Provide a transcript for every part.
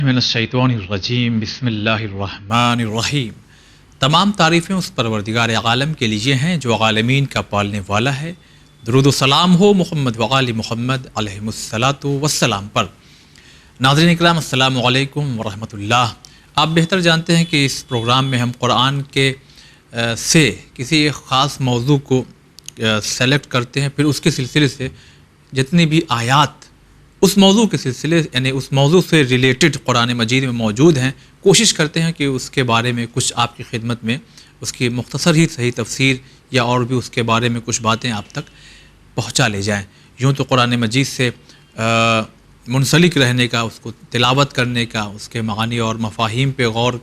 من الشیطان الرجیم بسم اللہ الرحمن الرحیم۔ تمام تعریفیں اس پروردگار عالم کے لیے ہیں جو عالمین کا پالنے والا ہے۔ درود و سلام ہو محمد وآل محمد علیہ الصلاۃ والسلام پر۔ ناظرین اکرام السلام علیکم ورحمۃ اللہ۔ آپ بہتر جانتے ہیں کہ اس پروگرام میں ہم قرآن کے سے کسی ایک خاص موضوع کو سلیکٹ کرتے ہیں، پھر اس کے سلسلے سے جتنی بھی آیات اس موضوع کے سلسلے یعنی اس موضوع سے ریلیٹڈ قرآن مجید میں موجود ہیں، کوشش کرتے ہیں کہ اس کے بارے میں کچھ آپ کی خدمت میں اس کی مختصر ہی صحیح تفسیر یا اور بھی اس کے بارے میں کچھ باتیں آپ تک پہنچا لے جائیں۔ یوں تو قرآن مجید سے منسلک رہنے کا، اس کو تلاوت کرنے کا، اس کے معانی اور مفاہیم پہ غور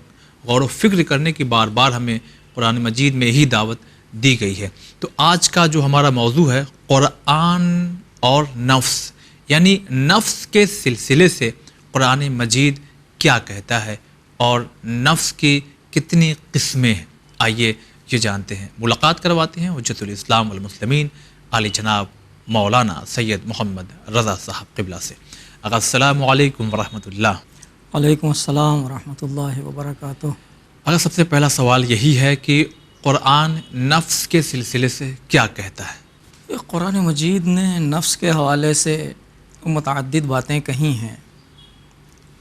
و فکر کرنے کی بار بار ہمیں قرآن مجید میں ہی دعوت دی گئی ہے۔ تو آج کا جو ہمارا موضوع ہے قرآن اور نفس، یعنی نفس کے سلسلے سے قرآن مجید کیا کہتا ہے اور نفس کی کتنی قسمیں ہیں، آئیے یہ جانتے ہیں۔ ملاقات کرواتے ہیں حجت الاسلام والمسلمین علی جناب مولانا سید محمد رضا صاحب قبلہ سے۔ السلام علیکم ورحمۃ اللہ۔ وعلیکم السلام ورحمۃ اللہ وبرکاتہ۔ اگر سب سے پہلا سوال یہی ہے کہ قرآن نفس کے سلسلے سے کیا کہتا ہے؟ قرآن مجید نے نفس کے حوالے سے متعدد باتیں کہی ہیں،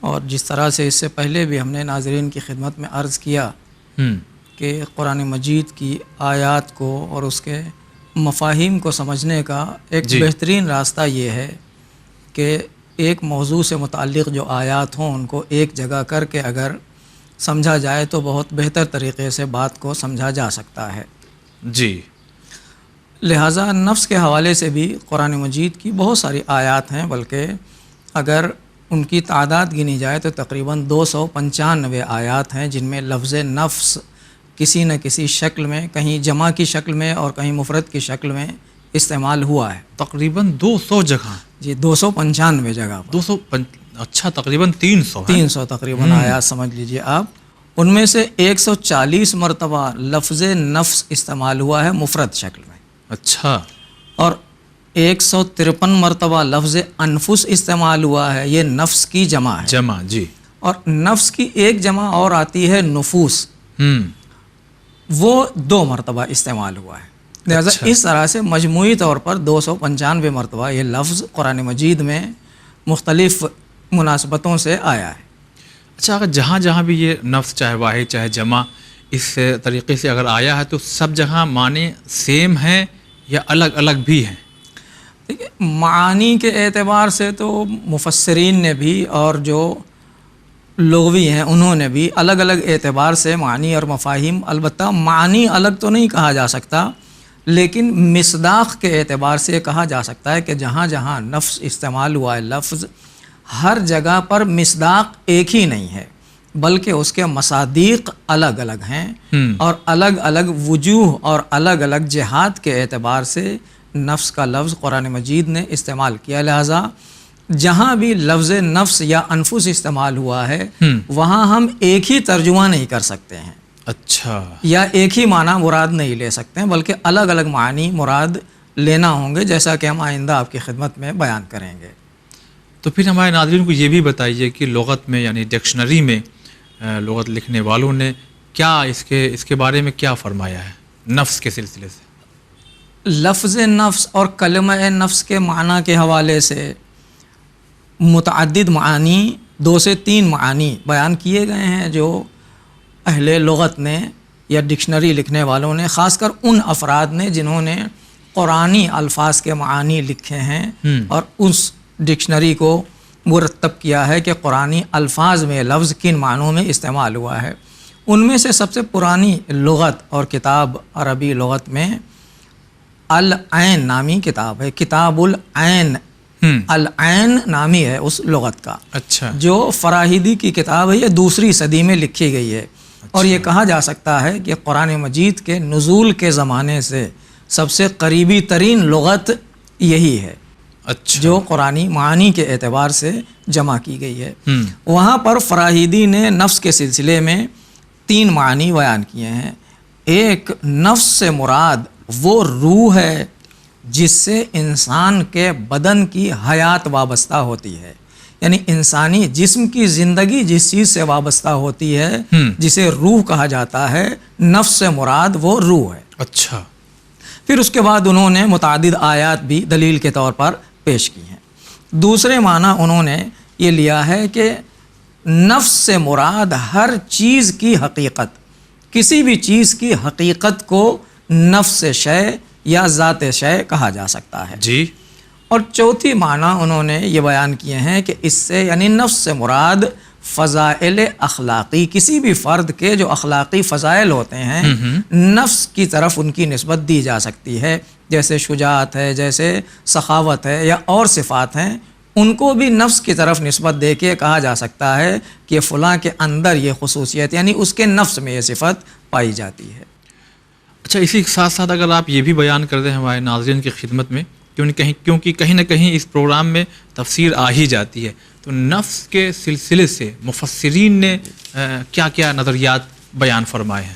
اور جس طرح سے اس سے پہلے بھی ہم نے ناظرین کی خدمت میں عرض کیا کہ قرآن مجید کی آیات کو اور اس کے مفاہیم کو سمجھنے کا ایک بہترین راستہ یہ ہے کہ ایک موضوع سے متعلق جو آیات ہوں ان کو ایک جگہ کر کے اگر سمجھا جائے تو بہت بہتر طریقے سے بات کو سمجھا جا سکتا ہے۔ جی، لہٰذا نفس کے حوالے سے بھی قرآن مجید کی بہت ساری آیات ہیں، بلکہ اگر ان کی تعداد گنی جائے تو تقریباً 295 آیات ہیں جن میں لفظ نفس کسی نہ کسی شکل میں، کہیں جمع کی شکل میں اور کہیں مفرد کی شکل میں استعمال ہوا ہے۔ تقریباً 200 جگہ، جی 295 جگہ پر، اچھا تقریباً 300 تقریباً آیات سمجھ لیجئے آپ۔ ان میں سے 140 مرتبہ لفظ نفس استعمال ہوا ہے مفرد شکل میں، اچھا، اور 153 مرتبہ لفظ انفس استعمال ہوا ہے، یہ نفس کی جمع ہے، جمع، جی، اور نفس کی ایک جمع اور آتی ہے نفوس، وہ 2 مرتبہ استعمال ہوا ہے۔ لہذا اس طرح سے مجموعی طور پر 295 مرتبہ یہ لفظ قرآن مجید میں مختلف مناسبتوں سے آیا ہے۔ اچھا، اگر جہاں جہاں بھی یہ نفس چاہے واحد چاہے جمع اس طریقے سے اگر آیا ہے تو سب جگہ معنی سیم ہیں یا الگ الگ بھی ہیں؟ دیکھیے، معانی کے اعتبار سے تو مفسرین نے بھی اور جو لغوی ہیں انہوں نے بھی الگ الگ اعتبار سے معنی اور مفاہیم، البتہ معنی الگ تو نہیں کہا جا سکتا، لیکن مصداق کے اعتبار سے کہا جا سکتا ہے کہ جہاں جہاں نفس استعمال ہوا ہے لفظ، ہر جگہ پر مصداق ایک ہی نہیں ہے بلکہ اس کے مصادیق الگ الگ ہیں، اور الگ الگ وجوہ اور الگ الگ جہات کے اعتبار سے نفس کا لفظ قرآن مجید نے استعمال کیا۔ لہٰذا جہاں بھی لفظ نفس یا انفس استعمال ہوا ہے وہاں ہم ایک ہی ترجمہ نہیں کر سکتے ہیں، اچھا، یا ایک ہی معنی مراد نہیں لے سکتے ہیں، بلکہ الگ الگ معنی مراد لینا ہوں گے، جیسا کہ ہم آئندہ آپ کی خدمت میں بیان کریں گے۔ تو پھر ہمارے ناظرین کو یہ بھی بتائیے کہ لغت میں یعنی ڈکشنری میں لغت لکھنے والوں نے کیا اس کے بارے میں کیا فرمایا ہے نفس کے سلسلے سے؟ لفظ نفس اور کلمہ نفس کے معنی کے حوالے سے متعدد معانی، 2 سے 3 معانی بیان کیے گئے ہیں جو اہل لغت نے یا ڈکشنری لکھنے والوں نے، خاص کر ان افراد نے جنہوں نے قرآنی الفاظ کے معانی لکھے ہیں اور اس ڈکشنری کو مرتب کیا ہے کہ قرآنی الفاظ میں لفظ کن معنوں میں استعمال ہوا ہے۔ ان میں سے سب سے پرانی لغت اور کتاب عربی لغت میں العین نامی کتاب ہے، کتاب العین، العین نامی ہے اس لغت کا، اچھا، جو فراہیدی کی کتاب ہے، یہ 2ری صدی میں لکھی گئی ہے، اور یہ کہا جا سکتا ہے کہ قرآن مجید کے نزول کے زمانے سے سب سے قریبی ترین لغت یہی ہے، اچھا، جو قرآنی معانی کے اعتبار سے جمع کی گئی ہے۔ وہاں پر فراہیدی نے نفس کے سلسلے میں 3 معنی بیان کیے ہیں۔ ایک، نفس سے مراد وہ روح ہے جس سے انسان کے بدن کی حیات وابستہ ہوتی ہے، یعنی انسانی جسم کی زندگی جس چیز سے وابستہ ہوتی ہے جسے روح کہا جاتا ہے، نفس سے مراد وہ روح ہے۔ اچھا، پھر اس کے بعد انہوں نے متعدد آیات بھی دلیل کے طور پر پیش کی ہیں۔ دوسرے معنی انہوں نے یہ لیا ہے کہ نفس سے مراد ہر چیز کی حقیقت، کسی بھی چیز کی حقیقت کو نفس شے یا ذات شے کہا جا سکتا ہے۔ جی۔ اور چوتھی معنی انہوں نے یہ بیان کیے ہیں کہ اس سے یعنی نفس سے مراد فضائل اخلاقی، کسی بھی فرد کے جو اخلاقی فضائل ہوتے ہیں نفس کی طرف ان کی نسبت دی جا سکتی ہے، جیسے شجاعت ہے، جیسے سخاوت ہے یا اور صفات ہیں، ان کو بھی نفس کی طرف نسبت دے کے کہا جا سکتا ہے کہ فلاں کے اندر یہ خصوصیت یعنی اس کے نفس میں یہ صفت پائی جاتی ہے۔ اچھا، اسی کے ساتھ ساتھ اگر آپ یہ بھی بیان کر دیں ہمارے ناظرین کی خدمت میں، کیونکہ کہیں نہ کہیں اس پروگرام میں تفسیر آ ہی جاتی ہے، تو نفس کے سلسلے سے مفسرین نے کیا کیا نظریات بیان فرمائے ہیں؟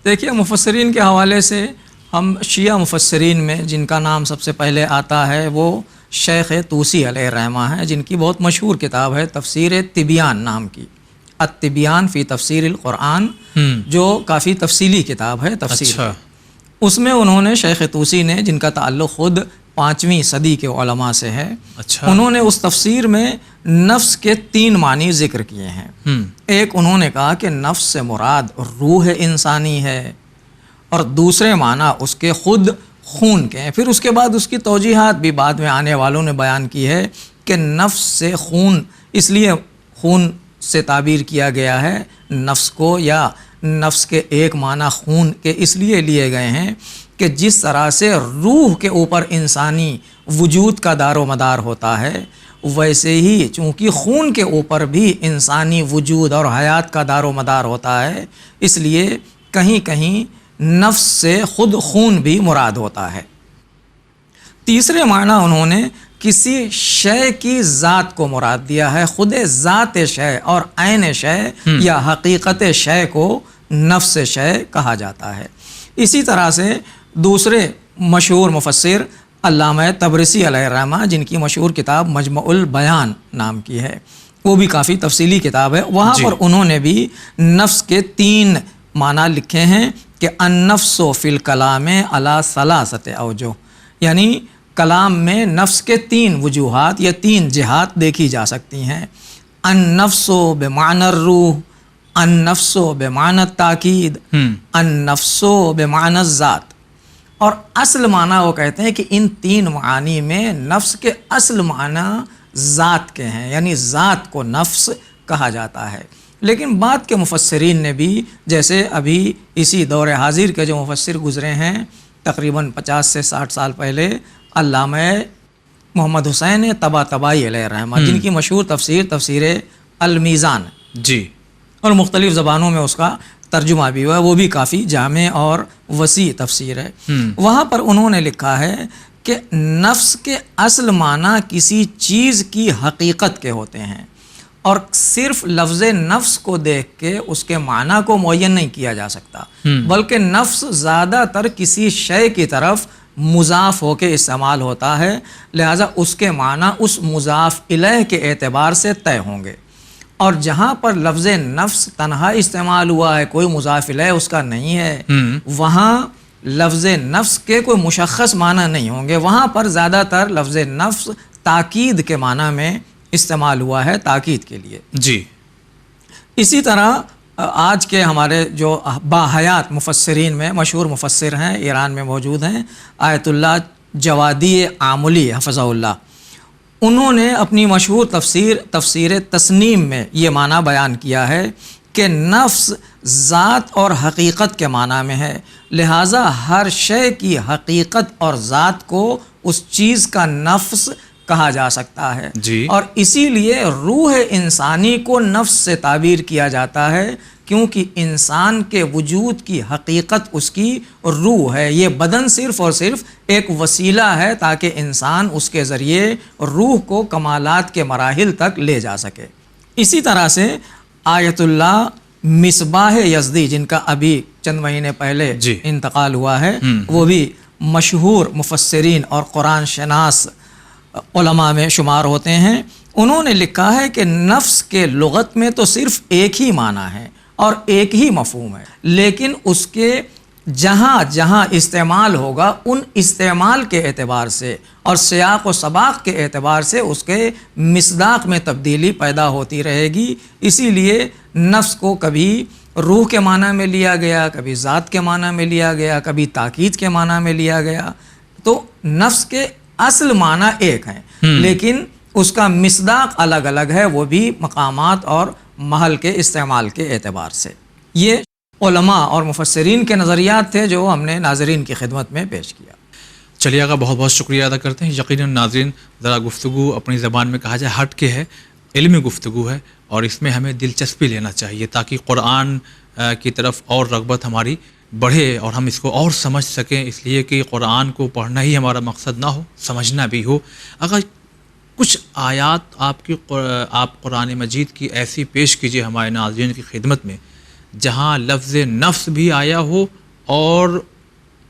دیکھیے، مفسرین کے حوالے سے ہم شیعہ مفسرین میں جن کا نام سب سے پہلے آتا ہے وہ شیخ طوسی علیہ الرحمہ ہیں، جن کی بہت مشہور کتاب ہے تفسیر طبیان نام کی، الطبیان فی تفسیر القرآن، جو کافی تفصیلی کتاب ہے تفسیر۔ اچھا۔ اس میں انہوں نے شیخ طوسی نے، جن کا تعلق خود 5ویں صدی کے علماء سے ہے، اچھا، انہوں نے اس تفسیر میں نفس کے 3 معنی ذکر کیے ہیں۔ ایک انہوں نے کہا کہ نفس سے مراد روح انسانی ہے، اور دوسرے معنی اس کے خود خون کے ہیں۔ پھر اس کے بعد اس کی توجیحات بھی بعد میں آنے والوں نے بیان کی ہے کہ نفس سے خون، اس لیے خون سے تعبیر کیا گیا ہے نفس کو، یا نفس کے ایک معنی خون کے اس لیے لیے گئے ہیں کہ جس طرح سے روح کے اوپر انسانی وجود کا دار و مدار ہوتا ہے، ویسے ہی چونکہ خون کے اوپر بھی انسانی وجود اور حیات کا دار و مدار ہوتا ہے، اس لیے کہیں کہیں نفس سے خود خون بھی مراد ہوتا ہے۔ تیسرے معنی انہوں نے کسی شے کی ذات کو مراد دیا ہے، خود ذات شے اور عین شے یا حقیقت شے کو نفس شے کہا جاتا ہے۔ اسی طرح سے دوسرے مشہور مفسر علامہ طبرسی علیہ الرحمہ، جن کی مشہور کتاب مجمع البیان نام کی ہے، وہ بھی کافی تفصیلی کتاب ہے، وہاں پر انہوں نے بھی نفس کے 3 معنی لکھے ہیں کہ النفس فی الکلام علی ثلاثۃ اوجہ، یعنی کلام میں نفس کے 3 وجوہات یا 3 جہات دیکھی جا سکتی ہیں۔ النفس بمعنی الروح، النفس بمعنی التاکید، النفس بمعنی الذات۔ اور اصل معنی وہ کہتے ہیں کہ ان 3 معانی میں نفس کے اصل معنی ذات کے ہیں، یعنی ذات کو نفس کہا جاتا ہے۔ لیکن بعد کے مفسرین نے بھی، جیسے ابھی اسی دور حاضر کے جو مفسر گزرے ہیں تقریباً 50 سے 60 سال پہلے، علامہ محمد حسین طباطبائی علیہ الرحمہ، جن کی مشہور تفسیر المیزان، جی، اور مختلف زبانوں میں اس کا ترجمہ بھی ہوا ہے، وہ بھی کافی جامع اور وسیع تفسیر ہے۔ وہاں پر انہوں نے لکھا ہے کہ نفس کے اصل معنی کسی چیز کی حقیقت کے ہوتے ہیں، اور صرف لفظ نفس کو دیکھ کے اس کے معنی کو معین نہیں کیا جا سکتا، بلکہ نفس زیادہ تر کسی شے کی طرف مضاف ہو کے استعمال ہوتا ہے، لہٰذا اس کے معنی اس مضاف الیہ کے اعتبار سے طے ہوں گے۔ اور جہاں پر لفظ نفس تنہا استعمال ہوا ہے، کوئی مضاف الیہ اس کا نہیں ہے، وہاں لفظ نفس کے کوئی مشخص معنی نہیں ہوں گے، وہاں پر زیادہ تر لفظ نفس تاکید کے معنی میں استعمال ہوا ہے، تاکید کے لیے۔ جی۔ اسی طرح آج کے ہمارے جو باحیات مفسرین میں مشہور مفسر ہیں، ایران میں موجود ہیں، آیت اللہ جوادی عاملی حفظہ اللہ، انہوں نے اپنی مشہور تفسیر تسنیم میں یہ معنی بیان کیا ہے کہ نفس ذات اور حقیقت کے معنی میں ہے، لہٰذا ہر شے کی حقیقت اور ذات کو اس چیز کا نفس کہا جا سکتا ہے۔ جی۔ اور اسی لیے روح انسانی کو نفس سے تعبیر کیا جاتا ہے، کیونکہ انسان کے وجود کی حقیقت اس کی روح ہے، یہ بدن صرف اور صرف ایک وسیلہ ہے تاکہ انسان اس کے ذریعے روح کو کمالات کے مراحل تک لے جا سکے۔ اسی طرح سے آیت اللہ مصباح یزدی، جن کا ابھی چند مہینے پہلے انتقال ہوا ہے، وہ بھی مشہور مفسرین اور قرآن شناس علماء میں شمار ہوتے ہیں، انہوں نے لکھا ہے کہ نفس کے لغت میں تو صرف ایک ہی معنی ہے اور ایک ہی مفہوم ہے، لیکن اس کے جہاں جہاں استعمال ہوگا ان استعمال کے اعتبار سے اور سیاق و سباق کے اعتبار سے اس کے مصداق میں تبدیلی پیدا ہوتی رہے گی۔ اسی لیے نفس کو کبھی روح کے معنی میں لیا گیا، کبھی ذات کے معنی میں لیا گیا، کبھی تاکید کے معنی میں لیا گیا۔ تو نفس کے اصل معنی ایک ہیں، لیکن اس کا مصداق الگ الگ ہے، وہ بھی مقامات اور محل کے استعمال کے اعتبار سے۔ یہ علماء اور مفسرین کے نظریات تھے جو ہم نے ناظرین کی خدمت میں پیش کیا۔ چلیے آقا، بہت بہت شکریہ ادا کرتے ہیں۔ یقیناً ناظرین، ذرا گفتگو اپنی زبان میں کہا جائے ہٹ کے ہے، علمی گفتگو ہے، اور اس میں ہمیں دلچسپی لینا چاہیے تاکہ قرآن کی طرف اور رغبت ہماری بڑھے اور ہم اس کو اور سمجھ سکیں، اس لیے کہ قرآن کو پڑھنا ہی ہمارا مقصد نہ ہو، سمجھنا بھی ہو۔ اگر کچھ آیات آپ قرآن مجید کی ایسی پیش کیجیے ہمارے ناظرین کی خدمت میں جہاں لفظ نفس بھی آیا ہو اور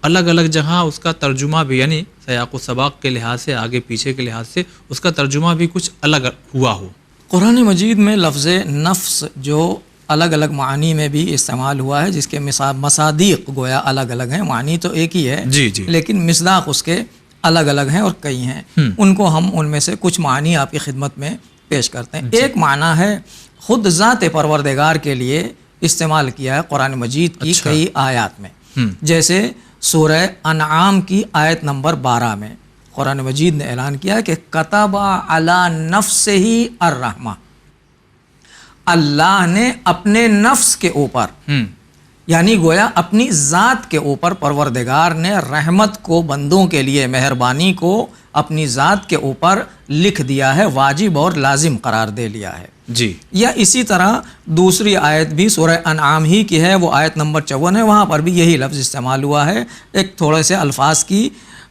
الگ الگ جگہ اس کا ترجمہ بھی، یعنی سیاق و سباق کے لحاظ سے، آگے پیچھے کے لحاظ سے اس کا ترجمہ بھی کچھ الگ ہوا ہو۔ قرآن مجید میں لفظ نفس جو الگ الگ معنی میں بھی استعمال ہوا ہے، جس کے مصادیق گویا الگ الگ ہیں، معنی تو ایک ہی ہے جی لیکن مصداق اس کے الگ الگ ہیں اور کئی ہیں۔ ان کو ہم ان میں سے کچھ معنی آپ کی خدمت میں پیش کرتے ہیں۔ ایک معنی ہے خود ذات پروردگار کے لیے استعمال کیا ہے قرآن مجید کی کئی آیات میں، جیسے سورہ انعام کی آیت نمبر 12 میں قرآن مجید نے اعلان کیا کہ کتب علی نفسہ الرحمہ، اللہ نے اپنے نفس کے اوپر، یعنی گویا اپنی ذات کے اوپر پروردگار نے رحمت کو بندوں کے لیے، مہربانی کو اپنی ذات کے اوپر لکھ دیا ہے، واجب اور لازم قرار دے لیا ہے۔ جی، یا اسی طرح دوسری آیت بھی سورہ انعام ہی کی ہے، وہ آیت نمبر 54 ہے، وہاں پر بھی یہی لفظ استعمال ہوا ہے، ایک تھوڑے سے الفاظ کی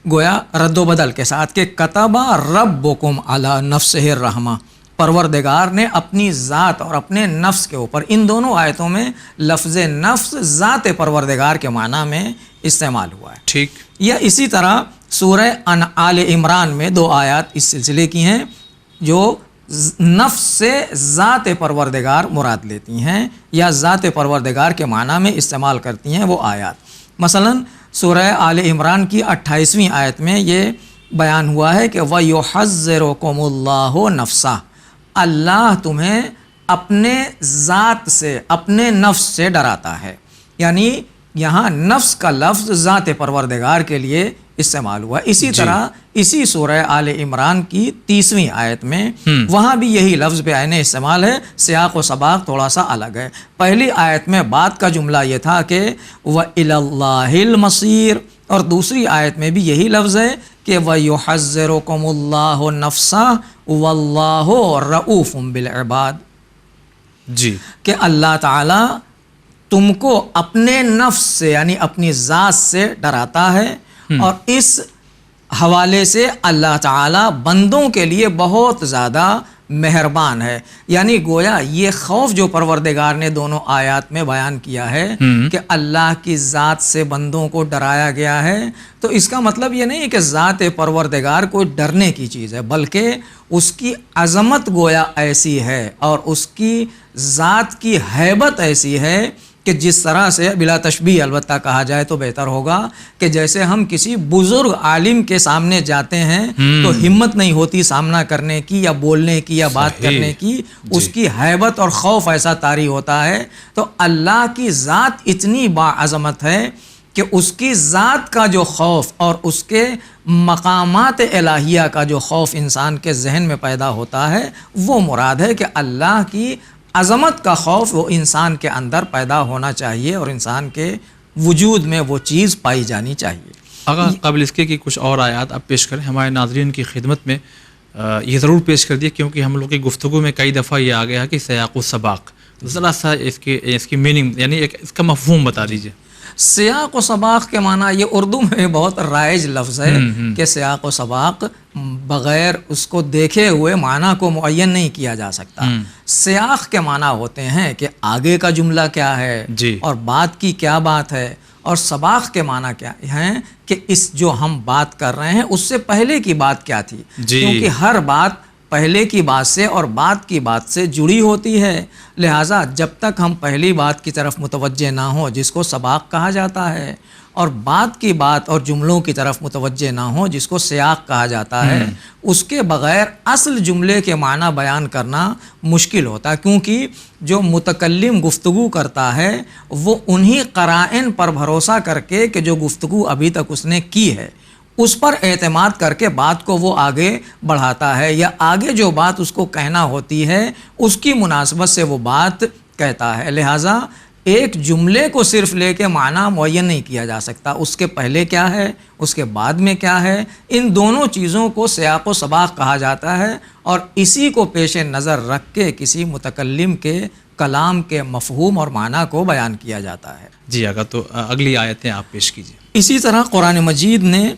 گویا رد و بدل کے ساتھ کہ کتب ربکم علی نفسہ الرحمہ، پروردگار نے اپنی ذات اور اپنے نفس کے اوپر۔ ان دونوں آیتوں میں لفظ نفس ذات پروردگار کے معنی میں استعمال ہوا ہے۔ ٹھیک۔ یا اسی طرح سورہ آل عمران میں 2 آیات اس سلسلے کی ہیں جو نفس سے ذات پروردگار مراد لیتی ہیں یا ذات پروردگار کے معنی میں استعمال کرتی ہیں وہ آیات۔ مثلا سورہ آل عمران کی 28ویں آیت میں یہ بیان ہوا ہے کہ وَيُحَذِّرُكُمُ اللَّهُ نَفْسَهُ، اللہ تمہیں اپنے ذات سے، اپنے نفس سے ڈراتا ہے، یعنی یہاں نفس کا لفظ ذات پروردگار کے لیے استعمال ہوا۔ اسی طرح اسی سورہ آل عمران کی 30ویں آیت میں وہاں بھی یہی لفظ پہ عین استعمال ہے، سیاق و سباق تھوڑا سا الگ ہے۔ پہلی آیت میں بعد کا جملہ یہ تھا کہ وَإِلَى اللَّهِ الْمَصِيرُ، اور دوسری آیت میں بھی یہی لفظ ہے کہ وَيُحَذِّرُكُمُ اللَّهُ نَفْسَهُ وَاللَّهُ رَءُوفٌ بِالْعِبَادِ، جی، کہ اللہ تعالیٰ تم کو اپنے نفس سے یعنی اپنی ذات سے ڈراتا ہے، اور اس حوالے سے اللہ تعالیٰ بندوں کے لیے بہت زیادہ مہربان ہے۔ یعنی گویا یہ خوف جو پروردگار نے دونوں آیات میں بیان کیا ہے کہ اللہ کی ذات سے بندوں کو ڈرایا گیا ہے، تو اس کا مطلب یہ نہیں کہ ذات پروردگار کوئی ڈرنے کی چیز ہے، بلکہ اس کی عظمت گویا ایسی ہے اور اس کی ذات کی ہیبت ایسی ہے کہ جس طرح سے بلا تشبیہ البتہ کہا جائے تو بہتر ہوگا کہ جیسے ہم کسی بزرگ عالم کے سامنے جاتے ہیں تو ہمت نہیں ہوتی سامنا کرنے کی یا بولنے کی یا بات کرنے کی، اس کی ہیبت اور خوف ایسا طاری ہوتا ہے۔ تو اللہ کی ذات اتنی باعظمت ہے کہ اس کی ذات کا جو خوف اور اس کے مقامات الہیہ کا جو خوف انسان کے ذہن میں پیدا ہوتا ہے وہ مراد ہے کہ اللہ کی عظمت کا خوف وہ انسان کے اندر پیدا ہونا چاہیے اور انسان کے وجود میں وہ چیز پائی جانی چاہیے۔ اگر قبل اس کے کہ کچھ اور آیات آپ پیش کریں ہمارے ناظرین کی خدمت میں، یہ ضرور پیش کر دیے کیونکہ ہم لوگ کی گفتگو میں کئی دفعہ یہ آ گیا کہ سیاق و سباق، ذرا سا اس کی میننگ یعنی اس کا مفہوم بتا دیجیے۔ سیاق و سباق کے معنی یہ اردو میں بہت رائج لفظ ہے کہ سیاق و سباق بغیر اس کو دیکھے ہوئے معنی کو معین نہیں کیا جا سکتا۔ سیاق کے معنی ہوتے ہیں کہ آگے کا جملہ کیا ہے اور بات کی کیا بات ہے، اور سباق کے معنی کیا ہیں کہ اس جو ہم بات کر رہے ہیں اس سے پہلے کی بات کیا تھی، کیونکہ ہر بات پہلے کی بات سے اور بعد کی بات سے جڑی ہوتی ہے، لہٰذا جب تک ہم پہلی بات کی طرف متوجہ نہ ہوں جس کو سباق کہا جاتا ہے، اور بعد کی بات اور جملوں کی طرف متوجہ نہ ہوں جس کو سیاق کہا جاتا ہے، اس کے بغیر اصل جملے کے معنی بیان کرنا مشکل ہوتا ہے، کیونکہ جو متکلم گفتگو کرتا ہے وہ انہی قرائن پر بھروسہ کر کے کہ جو گفتگو ابھی تک اس نے کی ہے اس پر اعتماد کر کے بات کو وہ آگے بڑھاتا ہے، یا آگے جو بات اس کو کہنا ہوتی ہے اس کی مناسبت سے وہ بات کہتا ہے۔ لہٰذا ایک جملے کو صرف لے کے معنی معین نہیں کیا جا سکتا، اس کے پہلے کیا ہے، اس کے بعد میں کیا ہے، ان دونوں چیزوں کو سیاق و سباق کہا جاتا ہے، اور اسی کو پیش نظر رکھ کے کسی متکلم کے کلام کے مفہوم اور معنی کو بیان کیا جاتا ہے۔ جی اگر تو اگلی آیتیں آپ پیش کیجیے۔ اسی طرح قرآن مجید نے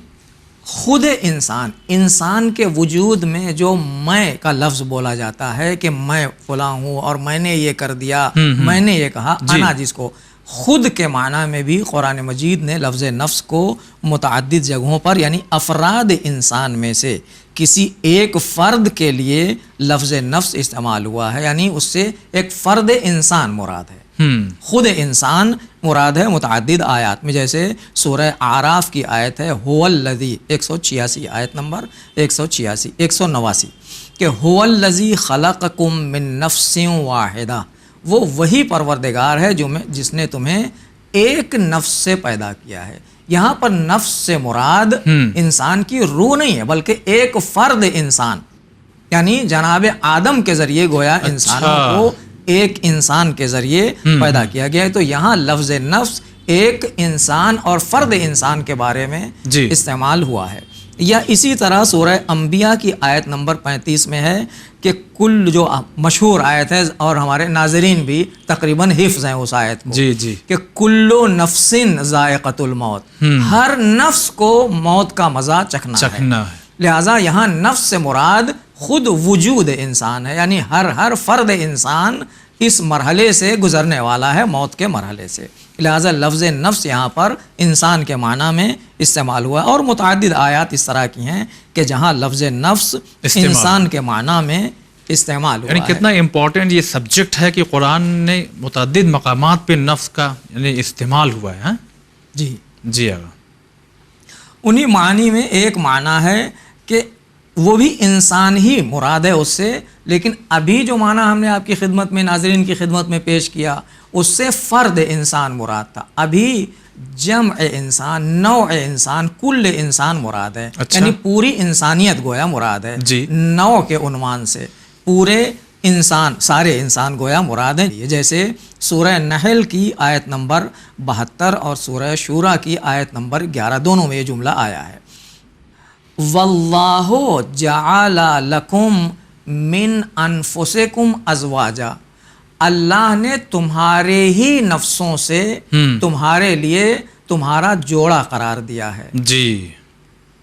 خود انسان کے وجود میں جو میں کا لفظ بولا جاتا ہے کہ میں فلاں ہوں اور میں نے یہ کر دیا، میں نے یہ کہا، انا جس کو خود کے معنی میں بھی قرآن مجید نے لفظ نفس کو متعدد جگہوں پر، یعنی افراد انسان میں سے کسی ایک فرد کے لیے لفظ نفس استعمال ہوا ہے، یعنی اس سے ایک فرد انسان مراد ہے، خود انسان مراد ہے متعدد آیات میں، جیسے سورہ اعراف کی آیت ہے هو الذی 186 آیت نمبر 189 کہ هو الذی خلقکم من نفس واحدہ، وہ وہی پروردگار ہے جس نے تمہیں ایک نفس سے پیدا کیا ہے۔ یہاں پر نفس سے مراد انسان کی روح نہیں ہے بلکہ ایک فرد انسان، یعنی جناب آدم کے ذریعے گویا انسانوں کو ایک انسان کے ذریعے پیدا کیا گیا ہے۔ تو یہاں لفظ نفس ایک انسان اور فرد انسان کے بارے میں استعمال ہوا ہے۔ یا اسی طرح سورہ انبیاء کی آیت نمبر 35 میں ہے کہ کل، جو مشہور آیت ہے اور ہمارے ناظرین بھی تقریباً حفظ ہیں اس آیت کو، کہ کلو نفس ذائقۃ الموت، ہر نفس کو موت کا مزہ چکھنا ہے۔ لہٰذا یہاں نفس سے مراد خود وجود انسان ہے، یعنی ہر فرد انسان اس مرحلے سے گزرنے والا ہے، موت کے مرحلے سے، لہٰذا لفظ نفس یہاں پر انسان کے معنی میں استعمال ہوا ہے۔ اور متعدد آیات اس طرح کی ہیں کہ جہاں لفظ نفس انسان کے معنی میں استعمال ہوا ہے۔ یعنی کتنا امپورٹنٹ یہ سبجیکٹ ہے کہ قرآن نے متعدد مقامات پہ نفس کا یعنی استعمال ہوا ہے۔ جی انہی معنی میں ایک معنی ہے کہ وہ بھی انسان ہی مراد ہے اس سے، لیکن ابھی جو معنی ہم نے آپ کی خدمت میں، ناظرین کی خدمت میں پیش کیا، اس سے فرد انسان مراد تھا۔ ابھی جمع انسان، نوع انسان، کل انسان مراد ہے، یعنی پوری انسانیت گویا مراد ہے۔ نوع کے عنوان سے پورے انسان، سارے انسان گویا مراد ہیں۔ جیسے سورہ نحل کی آیت نمبر 72 اور سورہ شورى کی آیت نمبر 11، دونوں میں یہ جملہ آیا ہے، واللہ جعل لکم من انفسکم ازواجا، اللہ نے تمہارے ہی نفسوں سے تمہارے لیے تمہارا جوڑا قرار دیا ہے۔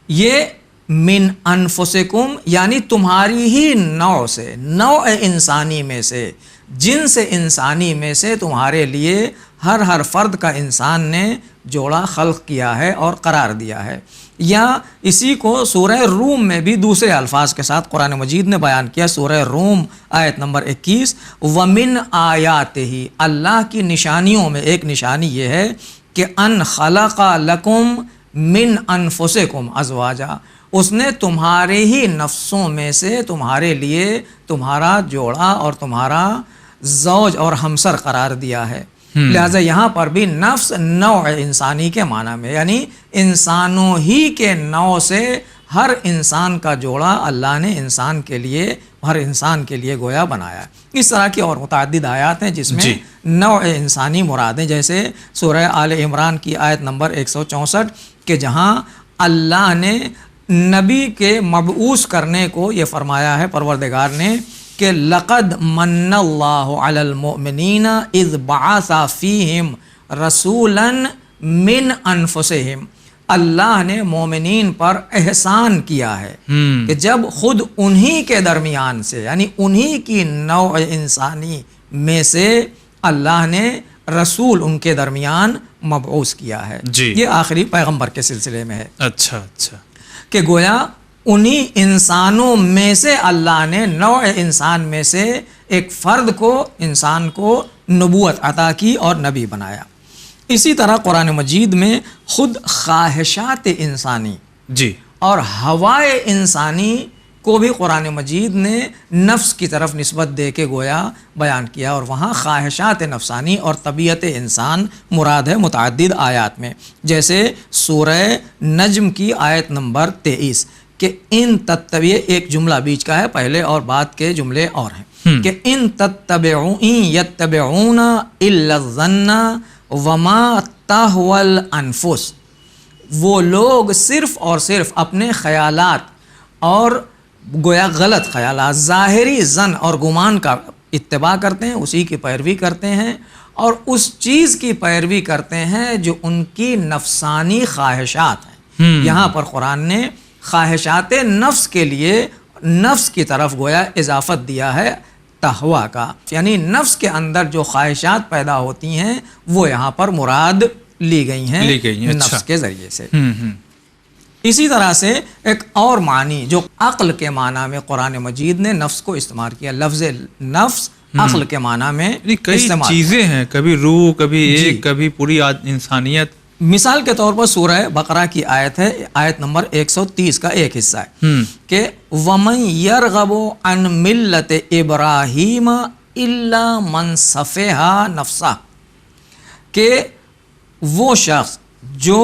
یہ من انفسکم یعنی تمہاری ہی نوع سے، نوع انسانی میں سے، جنس انسانی میں سے تمہارے لیے ہر فرد کا انسان نے جوڑا خلق کیا ہے اور قرار دیا ہے۔ یا اسی کو سورہ روم میں بھی دوسرے الفاظ کے ساتھ قرآن مجید نے بیان کیا، سورہ روم آیت نمبر 21، وَمِنْ آیَاتِهِ، اللہ کی نشانیوں میں ایک نشانی یہ ہے کہ ان خلق لکم من انفسکم ازواجا، اس نے تمہارے ہی نفسوں میں سے تمہارے لیے تمہارا جوڑا اور تمہارا زوج اور ہمسر قرار دیا ہے۔ لہٰذا یہاں پر بھی نفس نوع انسانی کے معنی میں، یعنی انسانوں ہی کے نوع سے ہر انسان کا جوڑا اللہ نے انسان کے لیے، ہر انسان کے لیے گویا بنایا۔ اس طرح کی اور متعدد آیات ہیں جس میں نوع انسانی مراد ہیں، جیسے سورہ آل عمران کی آیت نمبر 164 کہ جہاں اللہ نے نبی کے مبعوث کرنے کو یہ فرمایا ہے پروردگار نے کہ لقد من اللہ علی المؤمنین اذ بعث فیہم رسولا من انفسہم، اللہ نے مومنین پر احسان کیا ہے کہ جب خود انہی کے درمیان سے، یعنی انہی کی نوع انسانی میں سے اللہ نے رسول ان کے درمیان مبعوث کیا ہے. جی. یہ آخری پیغمبر کے سلسلے میں ہے. اچھا کہ گویا انہی انسانوں میں سے اللہ نے نوع انسان میں سے ایک فرد کو، انسان کو نبوت عطا کی اور نبی بنایا. اسی طرح قرآن مجید میں خود خواہشات انسانی جی اور ہوائے انسانی کو بھی قرآن مجید نے نفس کی طرف نسبت دے کے گویا بیان کیا، اور وہاں خواہشات نفسانی اور طبیعت انسان مراد ہے متعدد آیات میں. جیسے سورہ نجم کی آیت نمبر 23 کہ ان تتبع، ایک جملہ بیچ کا ہے، پہلے اور بعد کے جملے اور ہیں کہ ان یتبعون الا الظن وما تهوى الانفس، وہ لوگ صرف اور صرف اپنے خیالات اور گویا غلط خیالات، ظاہری ظن اور گمان کا اتباع کرتے ہیں، اسی کی پیروی کرتے ہیں، اور اس چیز کی پیروی کرتے ہیں جو ان کی نفسانی خواہشات ہیں. یہاں پر قرآن نے خواہشات نفس کے لیے نفس کی طرف گویا اضافت دیا ہے تہوا کا، یعنی نفس کے اندر جو خواہشات پیدا ہوتی ہیں وہ یہاں پر مراد لی گئی ہیں نفس کے ذریعے سے. اسی طرح سے ایک اور معنی جو عقل کے معنی میں قرآن مجید نے نفس کو استعمال کیا، لفظ نفس عقل کے معنی میں کئی چیزیں ہیں، کبھی روح، کبھی ایک، کبھی پوری انسانیت. مثال کے طور پر سورہ بقرہ کی آیت ہے، آیت نمبر 130 کا ایک حصہ ہے کہ وَمَن يَرْغَبُ عَن مِلَّةِ إِبْرَاهِيمَ إِلَّا مَن صَفِحَ نَفْسَهُ، کہ وہ شخص جو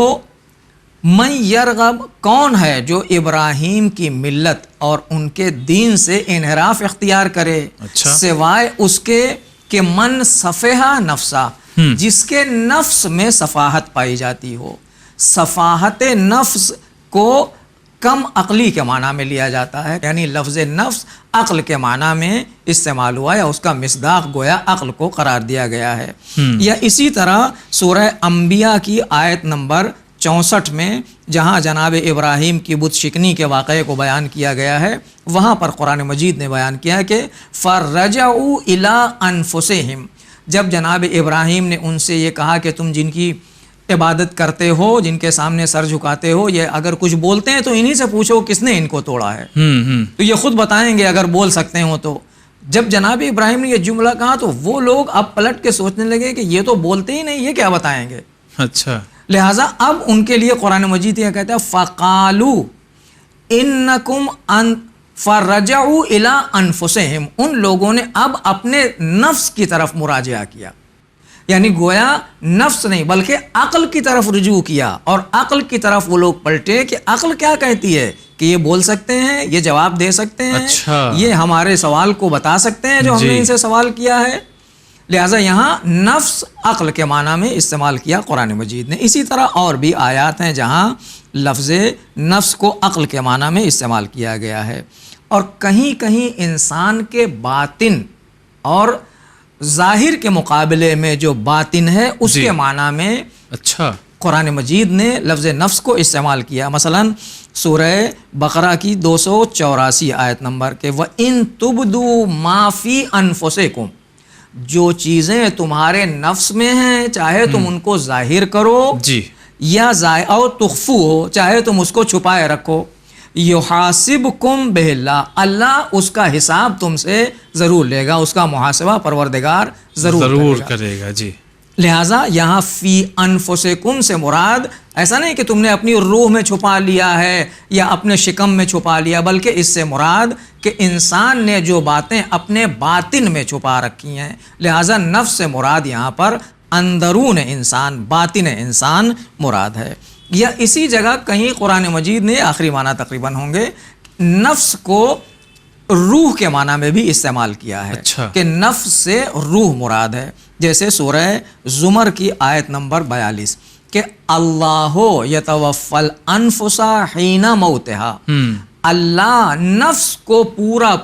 من یرغب، کون ہے جو ابراہیم کی ملت اور ان کے دین سے انحراف اختیار کرے، سوائے اس کے کہ من صفحہ نفسہ، جس کے نفس میں صفاحت پائی جاتی ہو. صفاحت نفس کو کم عقلی کے معنی میں لیا جاتا ہے، یعنی لفظ نفس عقل کے معنی میں استعمال ہوا یا اس کا مصداق گویا عقل کو قرار دیا گیا ہے. یا اسی طرح سورہ انبیاء کی آیت نمبر 64 میں جہاں جناب ابراہیم کی بت شکنی کے واقعے کو بیان کیا گیا ہے، وہاں پر قرآن مجید نے بیان کیا کہ فَرَجَعُوا إِلَىٰ أَنفُسِهِمْ، جب جناب ابراہیم نے ان سے یہ کہا کہ تم جن کی عبادت کرتے ہو، جن کے سامنے سر جھکاتے ہو، یہ اگر کچھ بولتے ہیں تو انہی سے پوچھو کس نے ان کو توڑا ہے، تو یہ خود بتائیں گے اگر بول سکتے ہو تو. جب جناب ابراہیم نے یہ جملہ کہا تو وہ لوگ اب پلٹ کے سوچنے لگے کہ یہ تو بولتے ہی نہیں، یہ کیا بتائیں گے. اچھا، لہٰذا اب ان کے لیے قرآن مجید یہ کہتا ہے فَقَالُوا إِنَّكُمْ فَرَجَعُوا إِلَىٰ أَنفُسِهِمْ، ان لوگوں نے اب اپنے نفس کی طرف مراجعہ کیا، یعنی گویا نفس نہیں بلکہ عقل کی طرف رجوع کیا، اور عقل کی طرف وہ لوگ پلٹے کہ عقل کیا کہتی ہے کہ یہ بول سکتے ہیں، یہ جواب دے سکتے ہیں، یہ ہمارے سوال کو بتا سکتے ہیں جو ہم نے ان سے سوال کیا ہے. لہٰذا یہاں نفس عقل کے معنی میں استعمال کیا قرآن مجید نے. اسی طرح اور بھی آیات ہیں جہاں لفظ نفس کو عقل کے معنی میں استعمال کیا گیا ہے. اور کہیں کہیں انسان کے باطن اور ظاہر کے مقابلے میں جو باطن ہے اس کے معنی میں قرآن مجید نے لفظ نفس کو استعمال کیا. مثلا سورہ بقرہ کی 284 آیت نمبر کہ وَإِن تُبْدُوا مَا فِي أَنفُسِكُمْ، جو چیزیں تمہارے نفس میں ہیں چاہے تم ان کو ظاہر کرو یا او تخفو ہو، چاہے تم اس کو چھپائے رکھو، یحاسبکم بہ اللہ، اللہ اس کا حساب تم سے ضرور لے گا، اس کا محاسبہ پروردگار ضرور کرے گا. جی، لہٰذا یہاں فی انفسکم سے مراد ایسا نہیں کہ تم نے اپنی روح میں چھپا لیا ہے یا اپنے شکم میں چھپا لیا، بلکہ اس سے مراد کہ انسان نے جو باتیں اپنے باطن میں چھپا رکھی ہیں، لہٰذا نفس سے مراد یہاں پر اندرون انسان، باطن انسان مراد ہے. یا اسی جگہ کہیں قرآن مجید نے آخری معنی تقریباً ہوں گے نفس کو روح کے معنی میں بھی استعمال کیا ہے کہ نفس سے روح مراد ہے. جیسے سورہ زمر کی آیت نمبر 42 کہ اللہ یتوفی الانفس حین موتہا، اللہ نفس کو پورا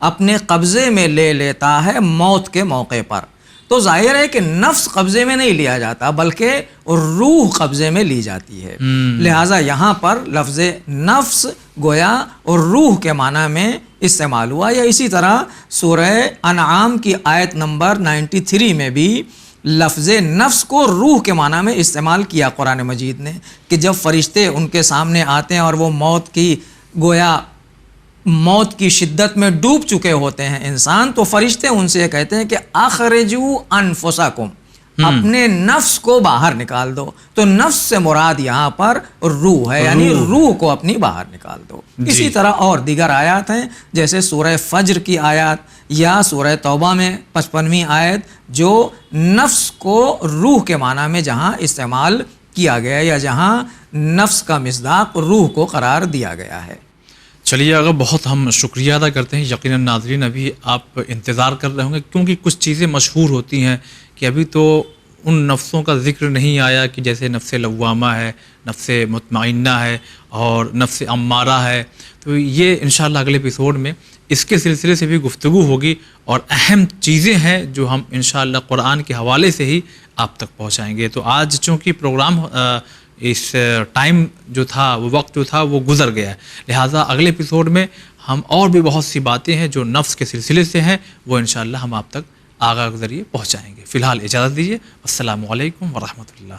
اپنے قبضے میں لے لیتا ہے موت کے موقع پر. تو ظاہر ہے کہ نفس قبضے میں نہیں لیا جاتا بلکہ روح قبضے میں لی جاتی ہے. لہٰذا یہاں پر لفظ نفس گویا روح کے معنی میں استعمال ہوا. یا اسی طرح سورہ انعام کی آیت نمبر 93 میں بھی لفظ نفس کو روح کے معنی میں استعمال کیا قرآن مجید نے، کہ جب فرشتے ان کے سامنے آتے ہیں اور وہ موت کی شدت میں ڈوب چکے ہوتے ہیں انسان، تو فرشتے ان سے کہتے ہیں کہ اخرجوا انفسکم، اپنے نفس کو باہر نکال دو. تو نفس سے مراد یہاں پر روح ہے، یعنی روح کو اپنی باہر نکال دو. اسی طرح اور دیگر آیات ہیں، جیسے سورہ فجر کی آیات یا سورہ توبہ میں 55ویں آیت، جو نفس کو روح کے معنی میں جہاں استعمال کیا گیا یا جہاں نفس کا مصداق روح کو قرار دیا گیا ہے. چلیے اگر بہت ہم شکریہ ادا کرتے ہیں. یقیناً ناظرین ابھی آپ انتظار کر رہے ہوں گے، کیونکہ کچھ چیزیں مشہور ہوتی ہیں کہ ابھی تو ان نفسوں کا ذکر نہیں آیا، کہ جیسے نفس لوامہ ہے، نفس مطمئنہ ہے اور نفس امارہ ہے. تو یہ انشاءاللہ اگلے ایپیسوڈ میں اس کے سلسلے سے بھی گفتگو ہوگی، اور اہم چیزیں ہیں جو ہم انشاءاللہ قرآن کے حوالے سے ہی آپ تک پہنچائیں گے. تو آج چونکہ پروگرام اس ٹائم جو تھا، وہ وقت جو تھا وہ گزر گیا ہے، لہٰذا اگلے ایپیسوڈ میں ہم اور بھی بہت سی باتیں ہیں جو نفس کے سلسلے سے ہیں، وہ انشاءاللہ ہم آپ تک آغاز کے ذریعے پہنچائیں گے. فی الحال اجازت دیجیے. السلام علیکم ورحمۃ اللہ.